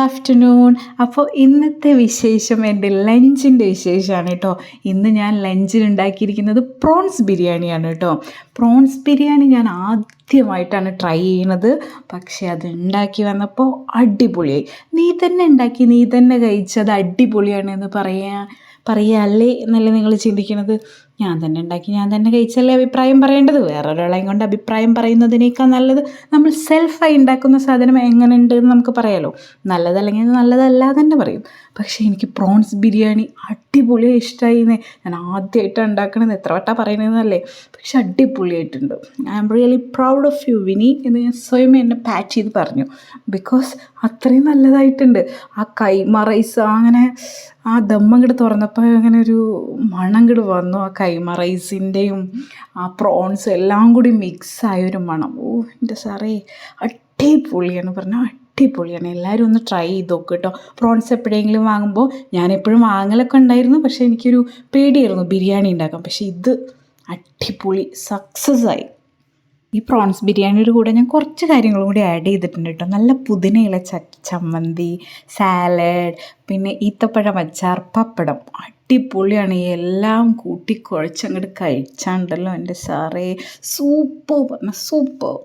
Afternoon. അപ്പോൾ ഇന്നത്തെ വിശേഷം എൻ്റെ ലഞ്ചിൻ്റെ വിശേഷമാണ് കേട്ടോ. ഇന്ന് ഞാൻ ലഞ്ചിന് ഉണ്ടാക്കിയിരിക്കുന്നത് പ്രോൺസ് ബിരിയാണിയാണ് കേട്ടോ. പ്രോൺസ് ബിരിയാണി ഞാൻ ആദ്യമായിട്ടാണ് ട്രൈ ചെയ്യുന്നത്. പക്ഷേ അത് ഉണ്ടാക്കി വന്നപ്പോൾ അടിപൊളിയായി. നീ തന്നെ ഉണ്ടാക്കി നീ തന്നെ കഴിച്ചത് അടിപൊളിയാണ് എന്ന് പറയുകയല്ലേ എന്നല്ലേ നിങ്ങൾ ചിന്തിക്കുന്നത്? ഞാൻ തന്നെ ഉണ്ടാക്കി ഞാൻ തന്നെ കഴിച്ചല്ലേ അഭിപ്രായം പറയേണ്ടത്. വേറൊരാളെയും കൊണ്ട് അഭിപ്രായം പറയുന്നതിനേക്കാൾ നല്ലത് നമ്മൾ സെൽഫായി ഉണ്ടാക്കുന്ന സാധനം എങ്ങനെയുണ്ട് എന്ന് നമുക്ക് പറയാമല്ലോ. നല്ലതല്ലെങ്കിൽ നല്ലതല്ല തന്നെ പറയും. പക്ഷേ എനിക്ക് പ്രോൺസ് ബിരിയാണി അടിപൊളിയായി ഇഷ്ടമായി. ഞാൻ ആദ്യമായിട്ടാണ് ഉണ്ടാക്കണത്, എത്ര വട്ടമാണ് പറയുന്നതെന്നല്ലേ. പക്ഷെ അടിപൊളിയായിട്ടുണ്ട്. I am really proud of you Vini എന്ന് ഞാൻ സ്വയം എന്നെ പാറ്റ് ചെയ്ത് പറഞ്ഞു. ബിക്കോസ് അത്രയും നല്ലതായിട്ടുണ്ട്. ആ കൈമ റൈസ് അങ്ങനെ ആ ദമ്മങ്ങട് തുറന്നപ്പോൾ അങ്ങനെ ഒരു മണങ്ങട് വന്നു. ആ കൈമ റൈസിൻ്റെയും ആ പ്രോൺസും എല്ലാം കൂടി മിക്സായൊരു മണം. ഓ എൻ്റെ സാറേ, അടിപൊളിയാണ് പറഞ്ഞാൽ അടിപൊളിയാണ്. എല്ലാവരും ഒന്ന് ട്രൈ ചെയ്ത് നോക്ക് കേട്ടോ. പ്രോൺസ് എപ്പോഴെങ്കിലും വാങ്ങുമ്പോൾ ഞാൻ എപ്പോഴും വാങ്ങലൊക്കെ ഉണ്ടായിരുന്നു. പക്ഷേ എനിക്കൊരു പേടിയായിരുന്നു ബിരിയാണി ഉണ്ടാക്കാം. പക്ഷേ ഇത് അടിപൊളി സക്സസ് ആയി. ഈ പ്രോൺസ് ബിരിയാണിയുടെ കൂടെ ഞാൻ കുറച്ച് കാര്യങ്ങളും കൂടി ആഡ് ചെയ്തിട്ടുണ്ട് കേട്ടോ. നല്ല പുതിനയില ചമ്മന്തി, സാലഡ്, പിന്നെ ഈത്തപ്പഴം അച്ചാർ, പപ്പടം. അടിപൊളിയാണ്. എല്ലാം കൂട്ടി കുഴച്ചങ്ങോട്ട് കഴിച്ചാണ്ടല്ലോ എൻ്റെ സാറേ, സൂപ്പർ പറഞ്ഞാൽ സൂപ്പർ.